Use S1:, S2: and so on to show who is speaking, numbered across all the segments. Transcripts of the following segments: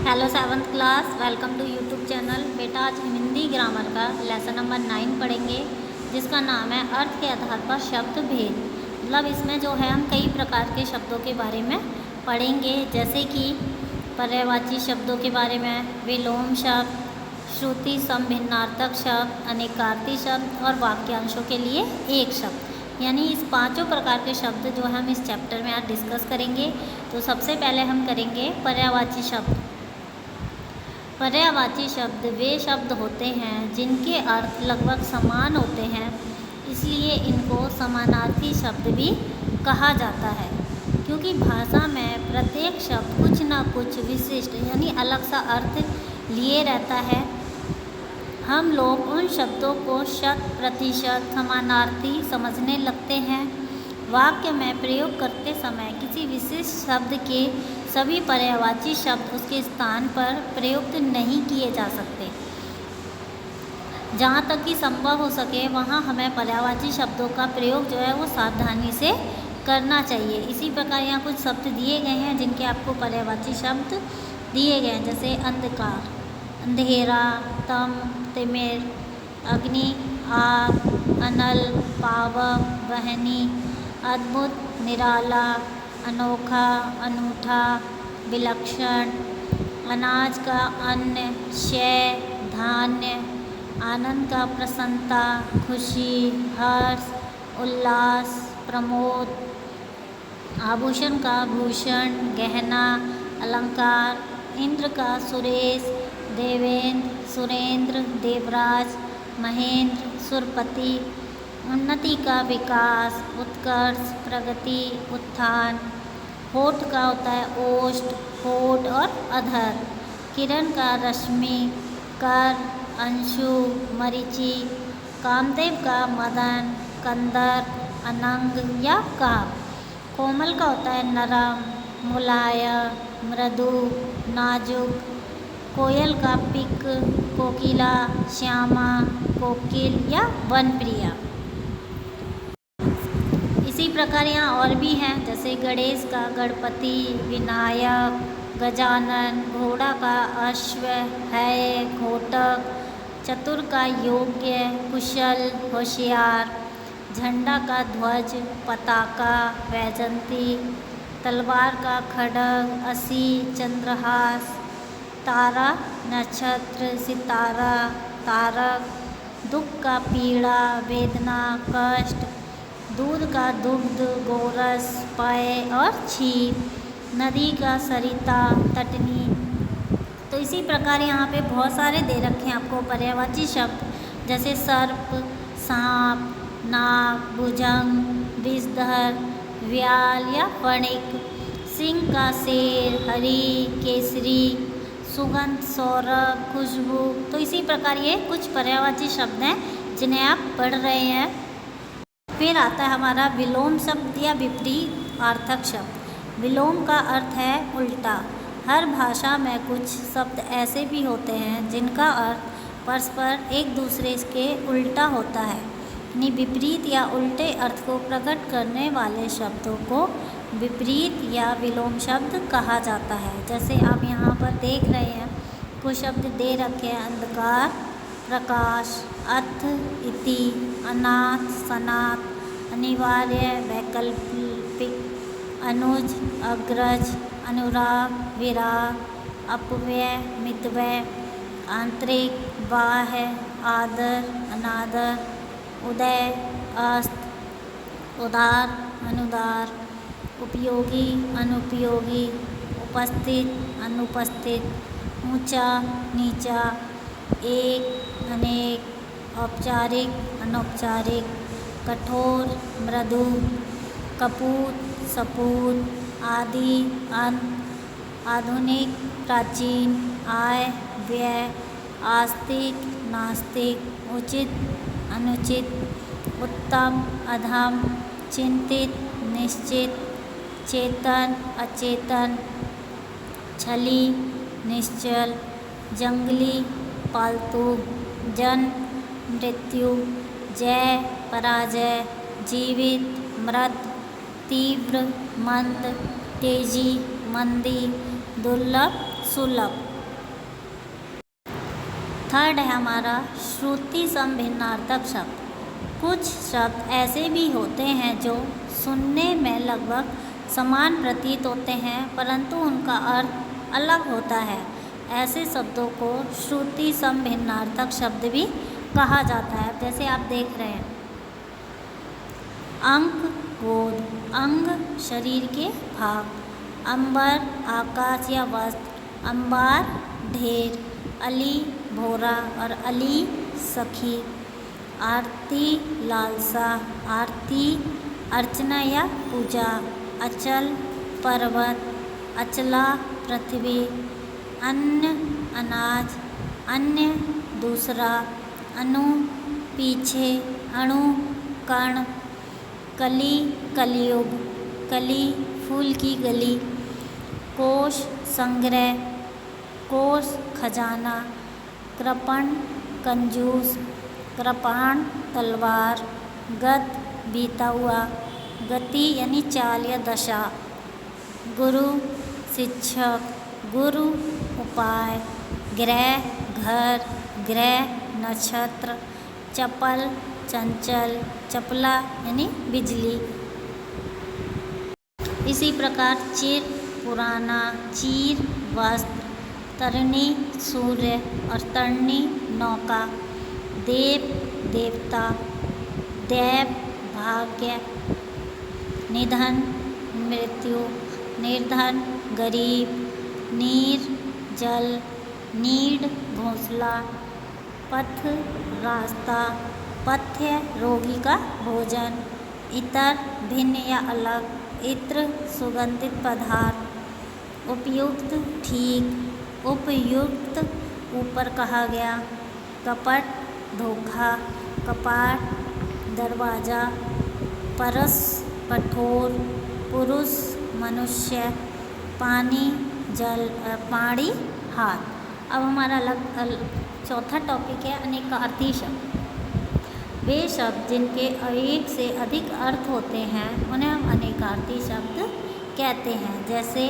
S1: Hello seventh class, welcome to YouTube channel. बेटा आज हम हिंदी ग्रामर का लेसन नंबर 9 पढ़ेंगे, जिसका नाम है अर्थ के आधार पर शब्द भेद। मतलब इसमें जो है हम कई प्रकार के शब्दों के बारे में पढ़ेंगे, जैसे कि पर्यायवाची शब्दों के बारे में, विलोम शब्द, श्रुति समभिन्नार्थक शब्द, अनेकार्थी शब्द और वाक्यांशों के लिए एक शब्द। यानी इस पांचों प्रकार के शब्द जो हम इस चैप्टर में आज डिस्कस करेंगे। तो सबसे पहले हम करेंगे पर्यायवाची शब्द। पर्यायवाची शब्द वे शब्द होते हैं जिनके अर्थ लगभग समान होते हैं, इसलिए इनको समानार्थी शब्द भी कहा जाता है। क्योंकि भाषा में प्रत्येक शब्द कुछ ना कुछ विशिष्ट यानी अलग सा अर्थ लिए रहता है, हम लोग उन शब्दों को शत प्रतिशत समानार्थी समझने लगते हैं। वाक्य में प्रयोग करते समय किसी विशिष्ट शब्द के सभी पर्यायवाची शब्द उसके स्थान पर प्रयुक्त नहीं किए जा सकते। जहाँ तक कि संभव हो सके वहाँ हमें पर्यायवाची शब्दों का प्रयोग जो है वो सावधानी से करना चाहिए। इसी प्रकार यहाँ कुछ शब्द दिए गए हैं जिनके आपको पर्यायवाची शब्द दिए गए हैं, जैसे अंधकार, अंधेरा, तम, तिमिर, अग्नि, आग, अनल, पावक, वहनी, अद्भुत, निराला, अनोखा, अनूठा, विलक्षण, अनाज का अन्न, क्षय, धान्य, आनंद का प्रसन्नता, खुशी, हर्ष, उल्लास, प्रमोद, आभूषण का भूषण, गहना, अलंकार, इंद्र का सुरेश, देवेंद्र, सुरेंद्र, देवराज, महेंद्र, सुरपति, उन्नति का विकास, उत्कर्ष, प्रगति, उत्थान। होठ का होता है ओष्ठ, होठ और अधर। किरण का रश्मि, कर, अंशु, मरीचि। कामदेव का मदन, कंदर, अनंग या काक। कोमल का होता है नरम, मुलायम, मृदु, नाजुक। कोयल का पिक, कोकिला, श्यामा, कोकिल या वनप्रिया। इसी प्रकार यहाँ और भी हैं, जैसे गणेश का गणपति, विनायक, गजानन। घोड़ा का अश्व, है, घोटक। चतुर का योग्य, कुशल, होशियार। झंडा का ध्वज, पताका, वैजंती। तलवार का खड्ग, असी, चंद्रहास। तारा, नक्षत्र, सितारा, तारक। दुख का पीड़ा, वेदना, कष्ट। दूध का दुग्ध, गोरस, पेय और क्षीर। नदी का सरिता, तटनी। तो इसी प्रकार यहाँ पे बहुत सारे दे रखे हैं आपको पर्यायवाची शब्द, जैसे सर्प, सांप, नाग, भुजंग, विषधर, व्याल या फणिक। सिंह का शेर, हरी, केसरी, सुगंध, सौरभ, खुशबू। तो इसी प्रकार ये कुछ पर्यायवाची शब्द हैं जिन्हें आप पढ़ रहे हैं। फिर आता है हमारा विलोम शब्द या विपरीत अर्थक शब्द। विलोम का अर्थ है उल्टा। हर भाषा में कुछ शब्द ऐसे भी होते हैं जिनका अर्थ परस्पर एक दूसरे के उल्टा होता है। यानी विपरीत या उल्टे अर्थ को प्रकट करने वाले शब्दों को विपरीत या विलोम शब्द कहा जाता है। जैसे आप यहाँ पर देख रहे हैं कुछ शब्द दे रखे हैं, अंधकार, प्रकाश, अथ, इति, अनाथ, सनाथ, अनिवार्य, वैकल्पिक, अनुज, अग्रज, अनुराग, विराग, अपव्यय, मितव्यय, आंतरिक, बाह्य, आदर, अनादर, उदय, अस्त, उदार, अनुदार, उपयोगी, अनुपयोगी, उपस्थित, अनुपस्थित, ऊंचा, नीचा, एक, अनेक, औपचारिक, अनौपचारिक, कठोर, मृदु, कपूत, सपूत, आदि, अंत, आधुनिक, प्राचीन, आय, व्यय, आस्तिक, नास्तिक, उचित, अनुचित, उत्तम, अधम, चिंतित, निश्चित, चेतन, अचेतन, छली, निश्चल, जंगली, पालतू, जन्म, मृत्यु, जय, पराजय, जीवित, मृत, तीव्र, मंद, तेजी, मंदी, दुर्लभ, सुलभ। थर्ड है हमारा श्रुति सम भिन्नार्थक शब्द। कुछ शब्द ऐसे भी होते हैं जो सुनने में लगभग समान प्रतीत होते हैं परंतु उनका अर्थ अलग होता है। ऐसे शब्दों को श्रुति सम भिन्नार्थक शब्द भी कहा जाता है। जैसे आप देख रहे हैं अंक गोद, अंग शरीर के भाग, अंबर आकाश या वस्त्र, अंबार ढेर, अली भोरा और अली सखी, आरती लालसा, आरती अर्चना या पूजा, अचल पर्वत, अचला पृथ्वी, अन्न अनाज, अन्य दूसरा, अनु पीछे, अणु कण, कली कलयुग, कली फूल की गली, कोश संग्रह, कोष खजाना, कृपण कंजूस, कृपाण तलवार, गत बीता हुआ, गति यानी चाल या दशा, गुरु शिक्षक, गुरु उपाय, ग्रह घर, ग्रह नक्षत्र, चपल चंचल, चपला यानी बिजली। इसी प्रकार चिर पुराना, चीर वस्त्र, तरणी सूर्य और तरणी नौका, देव देवता, दैव भाग्य, निधन मृत्यु, निर्धन गरीब, नीर जल, नीड घोंसला, पथ रास्ता, पथ्य रोगी का भोजन, इतर भिन्न या अलग, इत्र सुगंधित पदार्थ, उपयुक्त ठीक, उपयुक्त ऊपर कहा गया, कपट धोखा, कपाट दरवाज़ा, परस कठोर, पुरुष मनुष्य, पानी जल, पानी हाथ। अब हमारा चौथा टॉपिक है अनेकार्थी शब्द। वे शब्द जिनके एक से अधिक अर्थ होते हैं उन्हें हम अनेकार्थी शब्द कहते हैं। जैसे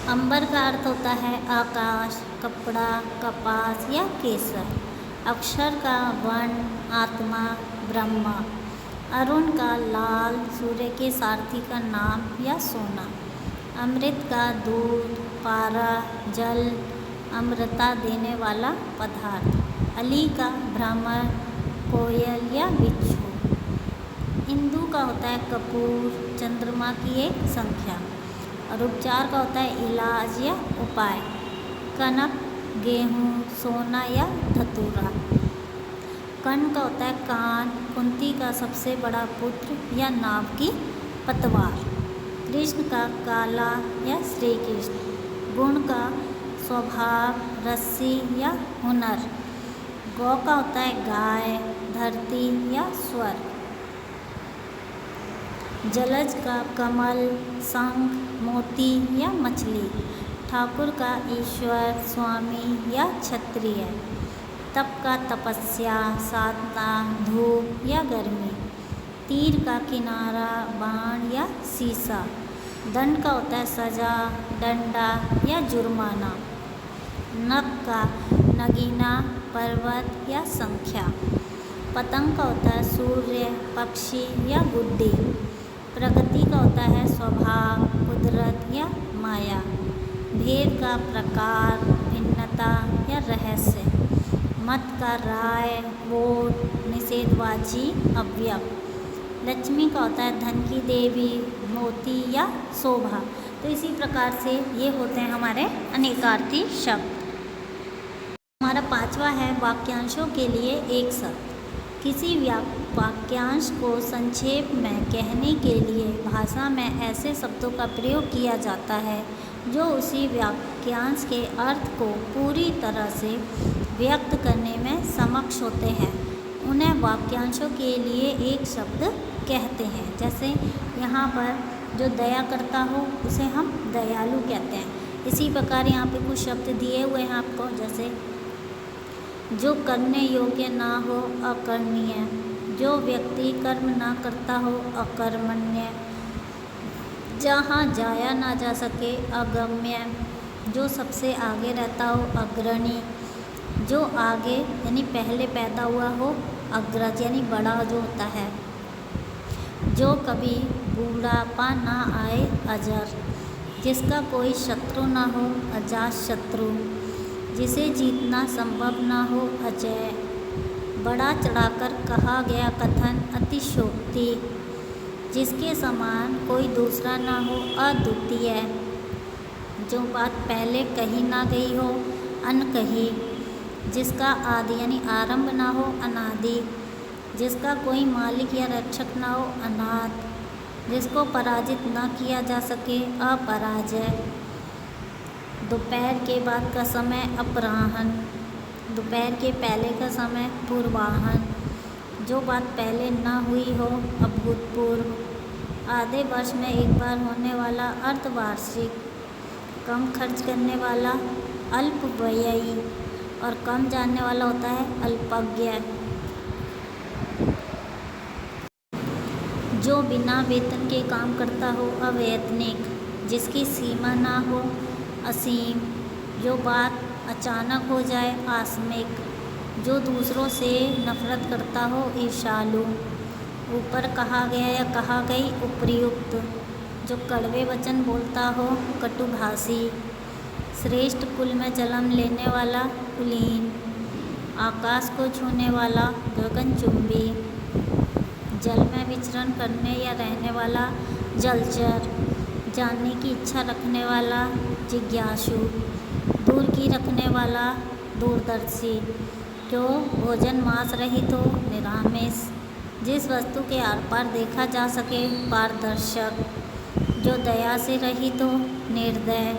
S1: अंबर का अर्थ होता है आकाश, कपड़ा, कपास या केसर। अक्षर का वर्ण, आत्मा, ब्रह्मा। अरुण का लाल, सूर्य के सारथी का नाम या सोना। अमृत का दूध, पारा, जल, अमृता देने वाला पदार्थ। अली का भ्रमर, कोयल या बिच्छू। इंदु का होता है कपूर, चंद्रमा की एक संख्या। और उपचार का होता है इलाज या उपाय। कनक गेहूँ, सोना या धतूरा। कर्ण का होता है कान, कुंती का सबसे बड़ा पुत्र या नाव की पतवार। कृष्ण का काला या श्री कृष्ण। गुण का स्वभाव, रस्सी या हुनर। गौ का होता है गाय, धरती या स्वर। जलज का कमल, शंख, मोती या मछली। ठाकुर का ईश्वर, स्वामी या क्षत्रिय। तप का तपस्या, साधना, धूप या गर्मी। तीर का किनारा, बाण या सीसा। दंड का होता है सजा, डंडा या जुर्माना। नख का नगीना, पर्वत या संख्या। पतंग का होता है सूर्य, पक्षी या गुड्डी। प्रगति का होता है स्वभाव, कुदरत या माया। भेद का प्रकार, भिन्नता या रहस्य। मत का राय, वोट, निषेधवाची अवयव। लक्ष्मी का होता है धन की देवी, मोती या शोभा। तो इसी प्रकार से ये होते हैं हमारे अनेकार्थी शब्द। हमारा पांचवा है वाक्यांशों के लिए एक शब्द। किसी वाक्यांश को संक्षेप में कहने के लिए भाषा में ऐसे शब्दों का प्रयोग किया जाता है जो उसी वाक्यांश के अर्थ को पूरी तरह से व्यक्त करने में सक्षम होते हैं। उन्हें वाक्यांशों के लिए एक शब्द कहते हैं। जैसे यहाँ पर जो दया करता हो उसे हम दयालु कहते हैं। इसी प्रकार यहाँ पे कुछ शब्द दिए हुए हैं आपको, जैसे जो करने योग्य ना हो अकरणीय, जो व्यक्ति कर्म ना करता हो अकर्मण्य, जहाँ जाया ना जा सके अगम्य, जो सबसे आगे रहता हो अग्रणी, जो आगे यानी पहले पैदा हुआ हो अग्रज यानी बड़ा जो होता है, जो कभी बूढ़ापा ना आए अजर, जिसका कोई शत्रु ना हो अजात शत्रु, जिसे जीतना संभव ना हो अजय, बड़ा चढ़ाकर कहा गया कथन अतिशोक्ति, जिसके समान कोई दूसरा ना हो अद्वितीय, जो बात पहले कही ना गई हो अनकही, जिसका आदि यानी आरंभ ना हो अनादि, जिसका कोई मालिक या रक्षक ना हो अनाथ, जिसको पराजित ना किया जा सके अपराजय, दोपहर के बाद का समय अपराह्न, दोपहर के पहले का समय पूर्वाह्न, जो बात पहले ना हुई हो अभूतपूर्व, आधे वर्ष में एक बार होने वाला अर्धवार्षिक, कम खर्च करने वाला अल्पव्ययी और कम जानने वाला होता है अल्पज्ञ, जो बिना वेतन के काम करता हो अवैतनिक, जिसकी सीमा ना हो असीम, जो बात अचानक हो जाए आकस्मिक, जो दूसरों से नफरत करता हो ईर्ष्यालु, ऊपर कहा गया या कहा गई उपर्युक्त, जो कड़वे वचन बोलता हो कटुभाषी, श्रेष्ठ कुल में जन्म लेने वाला कुलीन, आकाश को छूने वाला गगनचुंबी, जल में विचरण करने या रहने वाला जलचर, जानने की इच्छा रखने वाला जिज्ञासु, दूर की रखने वाला दूरदर्शी, जो भोजन मांस रहित हो निरामिष, जिस वस्तु के आर पार देखा जा सके पारदर्शक, जो दया से रहित हो निर्दय,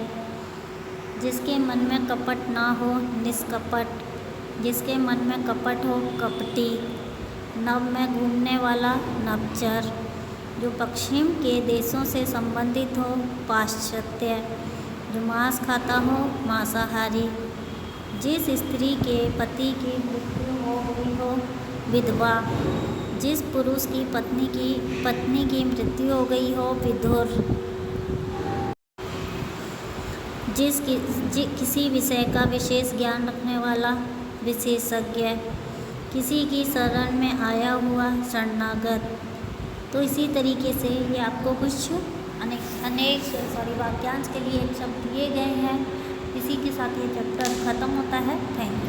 S1: जिसके मन में कपट ना हो निष्कपट, जिसके मन में कपट हो कपटी, नभ में घूमने वाला नभचर, जो पश्चिम के देशों से संबंधित हो पाश्चात्य, जो मांस खाता हो मांसाहारी, जिस स्त्री के पति की मृत्यु हो गई हो विधवा, जिस पुरुष की पत्नी की मृत्यु हो गई हो विधुर, किसी विषय का विशेष ज्ञान रखने वाला विशेषज्ञ, किसी की शरण में आया हुआ शरणागत। तो इसी तरीके से ये आपको कुछ अनेक वाक्यांश के लिए एक शब्द दिए गए हैं। इसी के साथ ये चैप्टर ख़त्म होता है। Thank you.